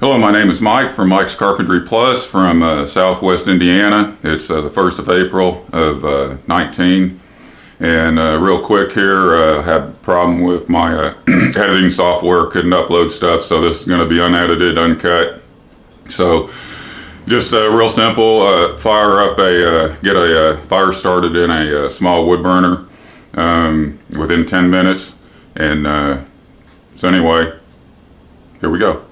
Hello, my name is Mike from MikesCarpentryPlus from Southwest Indiana. It's the 1st of April of 19. And real quick here, I had a problem with my editing software, couldn't upload stuff, so this is going to be unedited, uncut. So just real simple, get a fire started in a small wood burner within 10 minutes. And so anyway, here we go.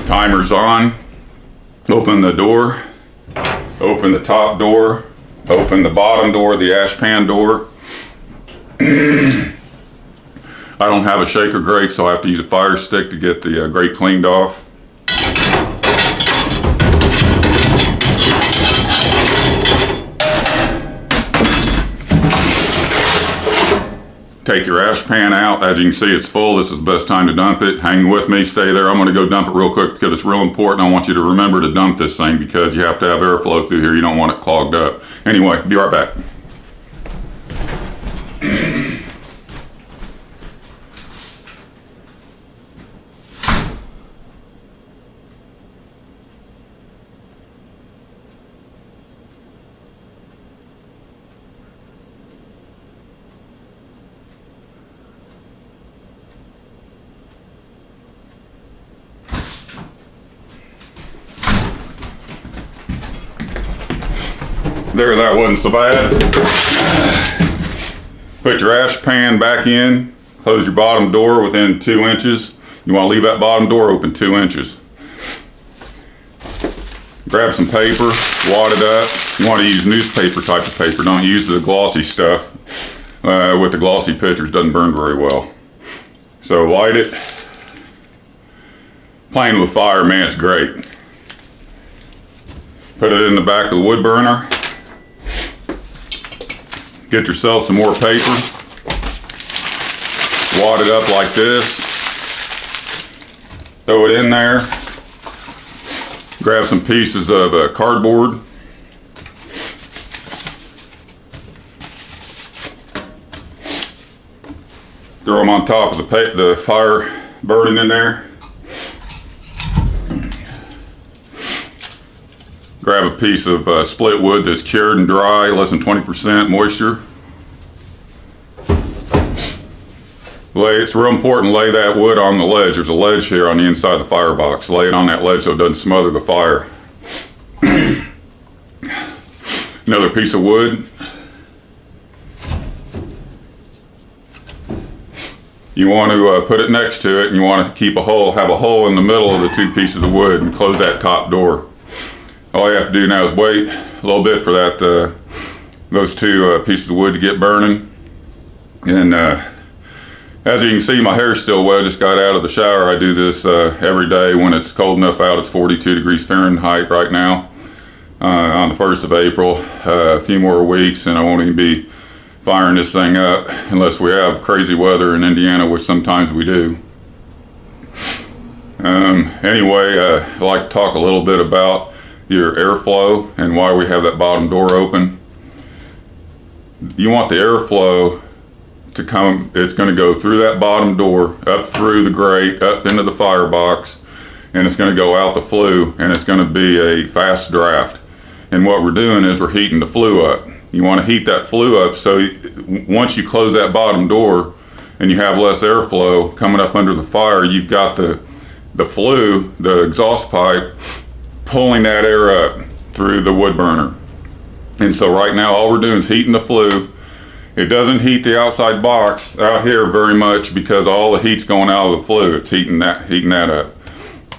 Timer's on. Open the door, open the top door, open the bottom door, the ash pan door. I don't have a shaker grate, so I have to use a fire stick to get the grate cleaned off. Take your ash pan out. As you can see, it's full. This is the best time to dump it. Hang with me, stay there. I'm going to go dump it real quick because it's real important. I want you to remember to dump this thing because you have to have airflow through here. You don't want it clogged up. Anyway, be right back. There, that wasn't so bad. Put your ash pan back in, close your bottom door within 2 inches. You want to leave that bottom door open 2 inches. Grab some paper, wad it up. You want to use newspaper type of paper, don't use the glossy stuff. With the glossy pictures, doesn't burn very well. So light it. Playing with fire, man, it's great. Put it in the back of the wood burner. Get yourself some more paper, wad it up like this, throw it in there, grab some pieces of cardboard, throw them on top of the fire burning in there. Grab a piece of split wood that's cured and dry, less than 20% moisture. It's real important to lay that wood on the ledge. There's a ledge here on the inside of the firebox. Lay it on that ledge so it doesn't smother the fire. Another piece of wood. You want to put it next to it, and you want to have a hole in the middle of the two pieces of wood and close that top door. All you have to do now is wait a little bit for those two pieces of wood to get burning. And as you can see, my hair's still wet. I just got out of the shower. I do this every day when it's cold enough out. It's 42 degrees Fahrenheit right now on the 1st of April. A few more weeks and I won't even be firing this thing up unless we have crazy weather in Indiana, which sometimes we do. Anyway, I'd like to talk a little bit about your airflow and why we have that bottom door open. You want the airflow to come, it's going to go through that bottom door, up through the grate, up into the firebox, and it's going to go out the flue, and it's going to be a fast draft. And what we're doing is we're heating the flue up. You want to heat that flue up so once you close that bottom door and you have less airflow coming up under the fire, you've got the flue, the exhaust pipe, pulling that air up through the wood burner. And so right now all we're doing is heating the flue. It doesn't heat the outside box out here very much because all the heat's going out of the flue. It's heating that up.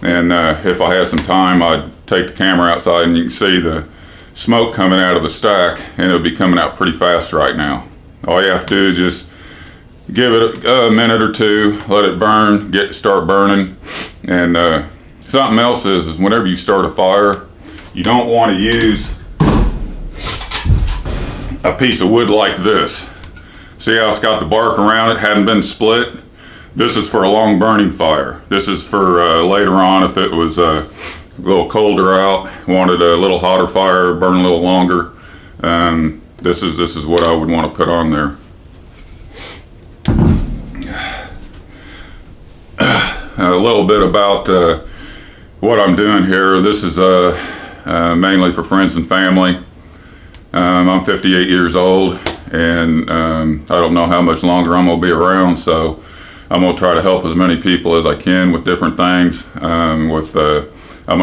And if I had some time, I'd take the camera outside and you can see the smoke coming out of the stack, and it'll be coming out pretty fast right now. All you have to do is just give it a minute or two, let it burn, start burning. And something else is whenever you start a fire, you don't want to use a piece of wood like this. See how it's got the bark around it, hadn't been split? This is for a long burning fire. This is for later on if it was a little colder out, wanted a little hotter fire, burn a little longer. This is what I would want to put on there. a little bit about what I'm doing here. This is mainly for friends and family. I'm 58 years old, and I don't know how much longer I'm going to be around, so I'm going to try to help as many people as I can with different things. I'm going to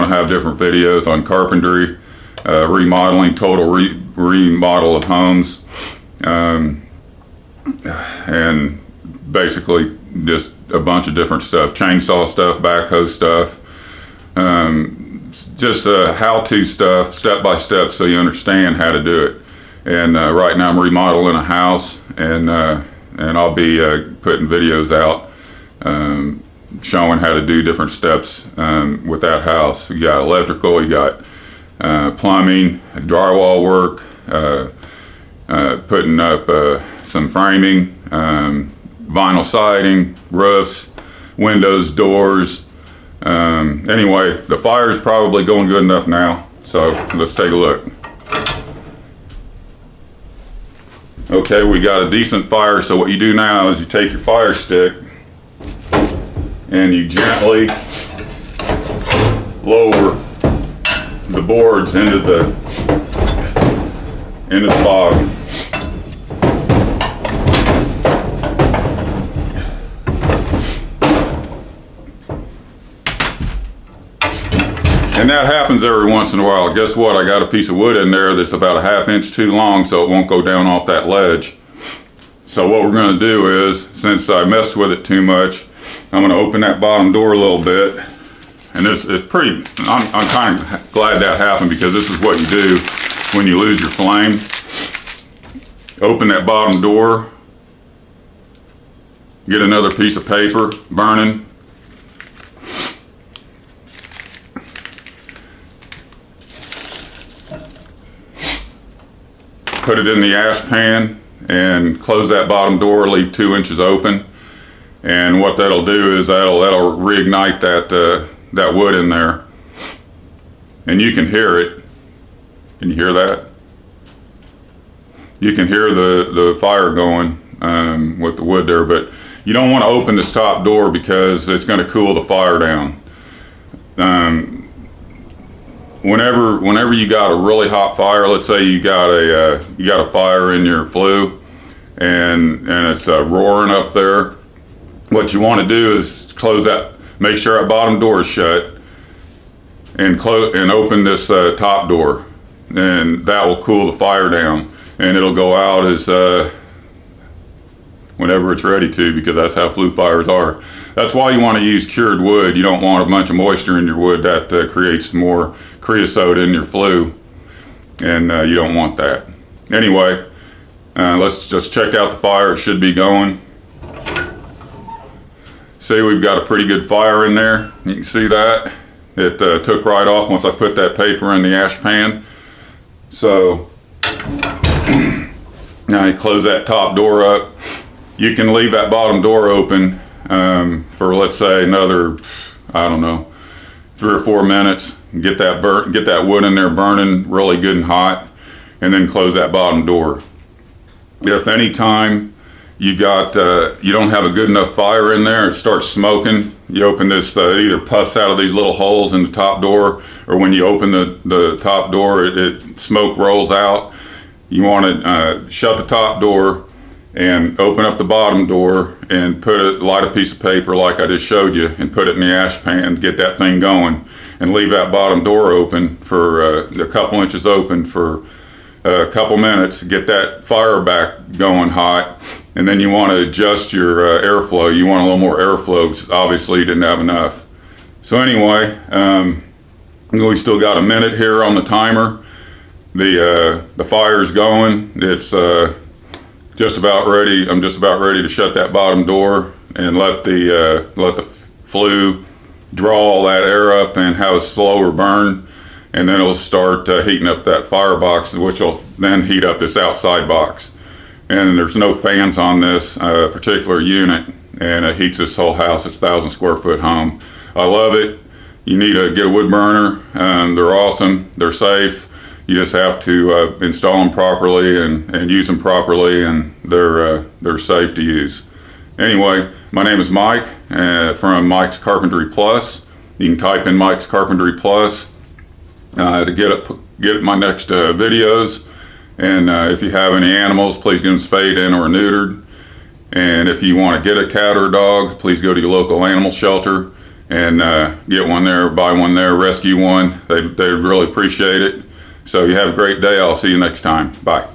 have different videos on carpentry, remodeling, total remodel of homes, and basically just a bunch of different stuff, chainsaw stuff, backhoe stuff, just how-to stuff, step-by-step, so you understand how to do it. And right now I'm remodeling a house, and I'll be putting videos out showing how to do different steps with that house. You got electrical, you got plumbing, drywall work, putting up some framing, vinyl siding, roofs, windows, doors. Anyway, the fire is probably going good enough now, so let's take a look. Okay, we got a decent fire, so what you do now is you take your fire stick and you gently lower the boards into the bottom. And that happens every once in a while. Guess what? I got a piece of wood in there that's about a ½ inch too long, so it won't go down off that ledge. So what we're going to do is, since I messed with it too much, I'm going to open that bottom door a little bit. And this is pretty, I'm kind of glad that happened, because this is what you do when you lose your flame. Open that bottom door, get another piece of paper burning, put it in the ash pan and close that bottom door, leave 2 inches open. And what that'll do is that'll reignite that wood in there. And you can hear it. Can you hear that? You can hear the fire going with the wood there, but you don't want to open this top door because it's going to cool the fire down. Whenever you got a really hot fire, let's say you got a fire in your flue and it's roaring up there, what you want to do is close that, make sure that bottom door is shut, and open this top door, and that will cool the fire down, and it'll go out as whenever it's ready to, because that's how flue fires are. That's why you want to use cured wood. You don't want a bunch of moisture in your wood. That creates more creosote in your flue, and you don't want that. Anyway, let's just check out the fire. It should be going. See, we've got a pretty good fire in there. You can see that. It took right off once I put that paper in the ash pan. So now you close that top door up. You can leave that bottom door open for, let's say, another, I don't know, 3 or 4 minutes. Get that wood in there burning really good and hot, and then close that bottom door. If any time you don't have a good enough fire in there, it starts smoking, you open this, either puffs out of these little holes in the top door, or when you open the top door, smoke rolls out. You want to shut the top door and open up the bottom door and light a piece of paper like I just showed you, and put it in the ash pan, get that thing going, and leave that bottom door open for a couple inches open for a couple minutes, get that fire back going hot. And then you want to adjust your airflow. You want a little more airflow, because obviously you didn't have enough. So anyway, we still got a minute here on the timer. The fire's going. It's just about ready. I'm just about ready to shut that bottom door and let the flue draw all that air up and have a slower burn, and then it'll start heating up that firebox, which will then heat up this outside box. And there's no fans on this particular unit, and it heats this whole house. It's a 1,000 square foot home. I love it. You need to get a Woodburner. They're awesome. They're safe. You just have to install them properly and use them properly, and they're safe to use. Anyway, my name is Mike from Mike's Carpentry Plus. You can type in Mike's Carpentry Plus to get my next videos. And if you have any animals, please get them spayed in or neutered. And if you want to get a cat or a dog, please go to your local animal shelter and get one there, buy one there, rescue one. They'd really appreciate it. So you have a great day. I'll see you next time. Bye.